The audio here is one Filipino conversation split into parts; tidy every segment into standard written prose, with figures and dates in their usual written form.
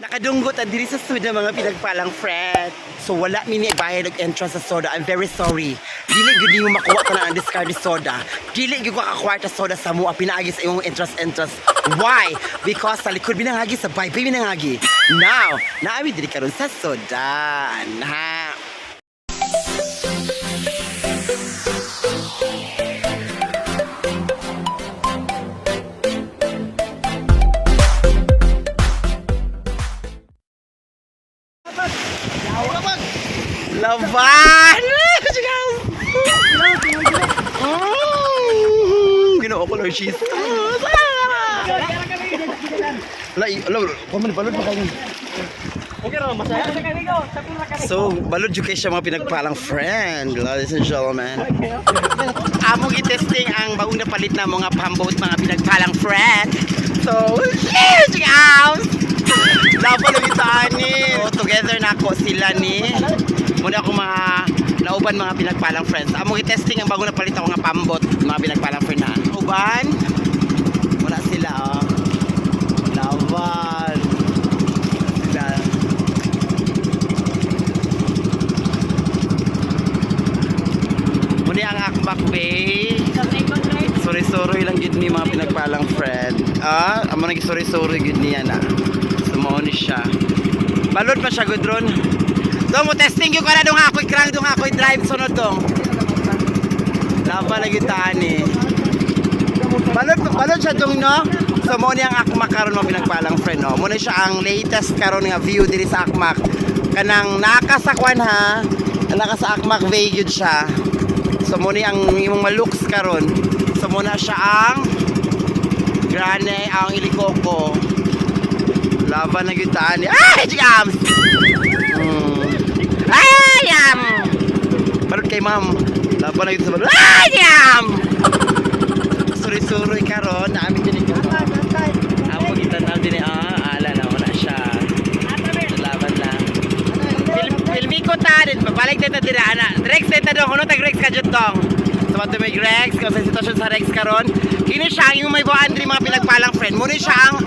Nakadunggot at diri sa soda mga pinagpalang friend. So wala mini bayad og entrance sa soda. I'm very sorry. Dili gud nimo makuha ka na ang discard soda. Dili gud ko kakwarta soda sa mo pinaagi sa imong entrance. Why? Because sa likod binangagi sa bye binangagi. Now, naami diri karon sa soda. Ha. Laban! Ginoo ko lang cheese. Paman balod pa kayo. So, balod yung kayo siya mga pinagpalang friend, ladies and gentlemen. Among i-testing ang baong napalit na mga pambot mga pinagpalang friend. So, cheers! Laban lang ito ani. So, together na ako sila ni. Muna ako mga nauban mga pinagpalang friends. Among i-testing ang bago napalit ako nga pambot mga pinagpalang friend na. Nauban. Wala sila oh. Laban. Sila. Muna ang Akmak Bay. Sorry lang gid ni mga pinagpalang friend. Amo nag sorry gid niya na. Sumo ni siya. Balod pa siya gudron. Dong mo testing yung kana dong ako i-crank dong ako i-drive sunod dong. Laba lagi tani. Balod siya dong no. So mo ni ang Akmak karon mo pinagpalang friend no. Mo na siya ang latest karon nga view diri sa Akmak. Kanang nakasakwan ha. Naka sa Akmak Bay gyud siya. So mo ni ang imong malooks karon. So mo na siya ang grane ang ilikoko. Laba na gyud tani. Ay, jams. Ayam! Balot kay ma'am. Laban na yun sa balot. Ayam! Suri-suri karon na amin din ikaw. Amo kita na din ala na wala siya. Laban na. Filmi ko ta din. Pagbalik tayo dira ana. Rex tayo dong. Ano tag Rex ka dyan dong? Sa mga may Rex. Kung sa sitwasyon sa Rex karon. Kini siya yung may buwan din mga pinagpalang friend. Muna siya ang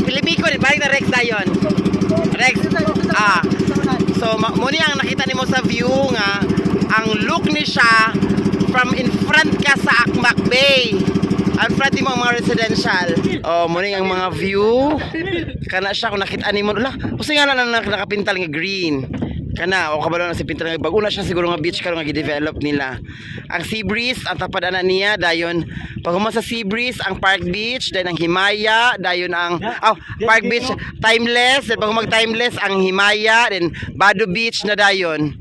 Filmi ko din. Balik na Rex na yun. Rex. So, muna ang nakita nimo sa view nga, ang look ni siya from in front ka sa Akmak Bay. In front mo ang mga residential. Muna ang mga view. Kana siya kung nakita nimo. Kasi nga na nakapintal nga green. Kana, o kabalo na si pintal nga bago na siya siguro nga beach karon nga gi-develop nila. Ang Sea Breeze, ang tapad ana niya, dayon pag sa Sea Breeze, ang Park Beach, dayon ang Himaya, dayon ang Park Beach, Timeless, then pag mag-Timeless ang Himaya, then Bado Beach na dayon.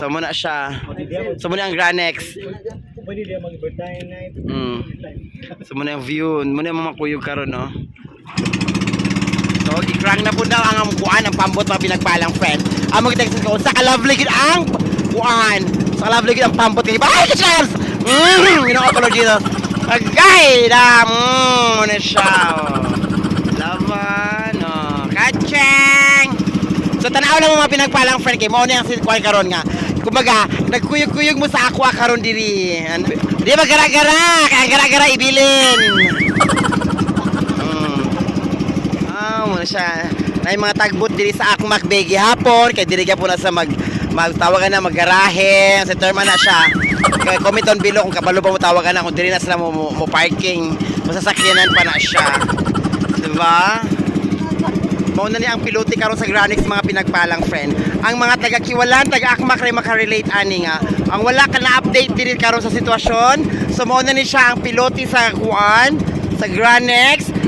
So muna siya. So muna ang Granex. So muna ang view, muna ang mga kuyog karon no. So, i-crank na po daw ang kuan ang pambot mga pinagpalang friend. Amo kita ko sa kalovely gid ang kuan. Sa kalovely gid ang pambot kay bye Charles. Gino ko dito. Agay da muna siya. Laban kacheng. So tanaw lang mo mga pinagpalang friend kay mo ni ang kuan karon nga. Kumbaga, nagkuyog-kuyog mo sa aqua karon diri. Di ba gara-gara? Kaya gara-gara ibilin. Muna siya na yung mga tagbot diri sa Akmak Bay gihapon kay diri po na sa magtawagan na maggarahe sa terma na siya kay comment down below kung kabalo pa mo tawagan na kung diri na sila mo parking masasakyanan pa na siya diba mauna ni ang pilote karon sa Granex mga pinagpalang friend ang mga taga-Kiwalan taga-Akmak ray makarelate ani nga ang wala ka na update diri karon sa sitwasyon so mauna ni siya ang pilote sa kuan sa Granex.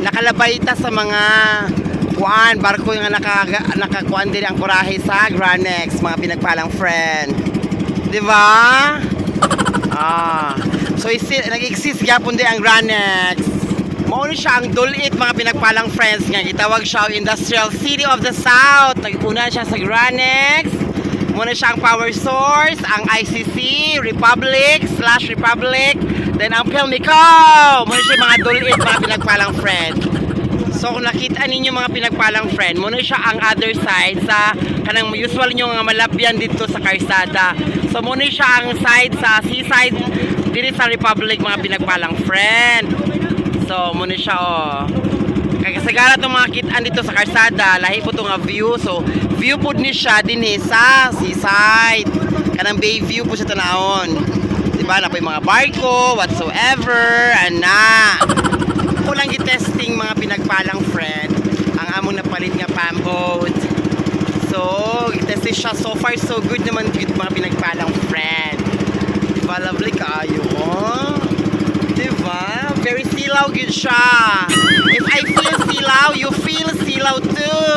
Nakalabay ta sa mga kuan barko nga nakakuan din ang kurahe sa Granex mga pinagpalang friend. Di ba? So nag-exist gyapon din ang Granex. Mao ni siya ang dulit mga pinagpalang friends nga gitawag siya Industrial City of the South. Nagpuna siya sa Granex. Muna siya ang power source, ang ICC, Republic, then ang Pilmico. Muna siya mga dulit, mga pinagpalang friend. So kung nakita ninyo mga pinagpalang friend, muna siya ang other side sa kanang usual nyo nga malapyan dito sa karsada. So muna siya ang side sa seaside dito sa Republic mga pinagpalang friend. So muna siya kaya kasagara itong mga kitaan dito sa karsada, lahi po itong view. So view po ni siya din sa seaside. Kanang bay view po siya tanahon. Diba na po yung mga barko, whatsoever, ana. Ako lang i-testing mga pinagpalang friend ang among napalit nga pam boat. So, i-test siya. So far, so good naman good mga pinagpalang friend. Diba, lovely kaayo mo? Diba? Very silaw good siya. If I feel silaw, you feel silaw too.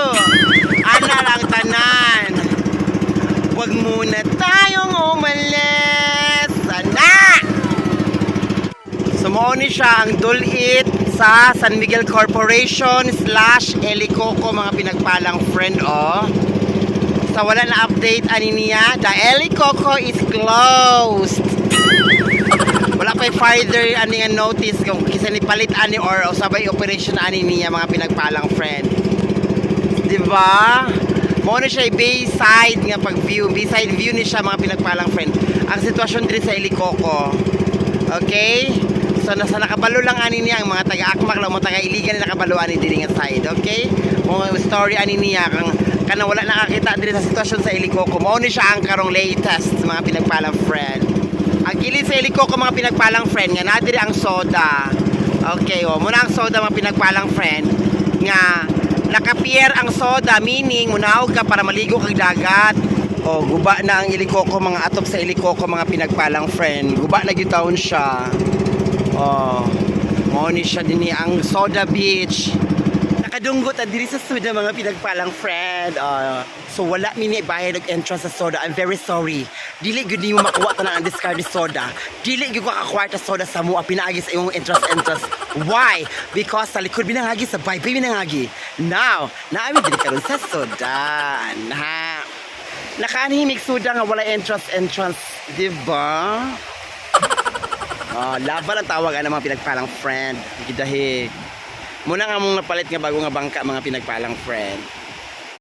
Ana lang tanan. Huwag muna tayong umalis. Ana! Sumuoni siya ang dulit sa San Miguel Corporation / Helicoco mga pinagpalang friend sa wala na update ani niya, the Helicoco is closed. Wala pa further ani nga notice kung kisa ni palit ani or sabay operation ani niya mga pinagpalang friend. Diba? Mo na siya bayside nga pag view, bayside view ni siya mga pinagpalang friend. Ang sitwasyon diri sa Helicoco. Okay? So nasa nakabalo lang ani niya ang mga taga-akmak lang, mga taga-iligan na nakabalo ani diri nga side, okay? Mga story ani niya kang kana wala nakakita diri sa sitwasyon sa Helicoco. Mao ni siya ang karong latest mga pinagpalang friend. Ang gilid sa Helicoco mga pinagpalang friend nga na diri ang soda. Okay, muna ang soda mga pinagpalang friend nga nakapier ang soda, meaning munaog ka para maligo kag dagat. Guba na ang Helicoco, mga atop sa Helicoco mga pinagpalang friend. Guba na gyud siya. Mo ni siya din ang Soda Beach. Nakadunggot diri sa soda mga pinagpalang friend. So wala mini bayad og entrance sa soda. I'm very sorry. Dili gud nimo makuha ta ang discard soda. Dili gud ka kwarta soda sa mua pinaagi sa imong entrance. Why? Because sa likod binangagi sa bay binangagi. Now, naami diri karon sa soda. Nakaanhimik soda nga wala entrance, di ba? Laban ang tawag ang mga pinagpalang friend. Gidahi. Muna nga mong napalit nga bago nga bangka mga pinagpalang friend.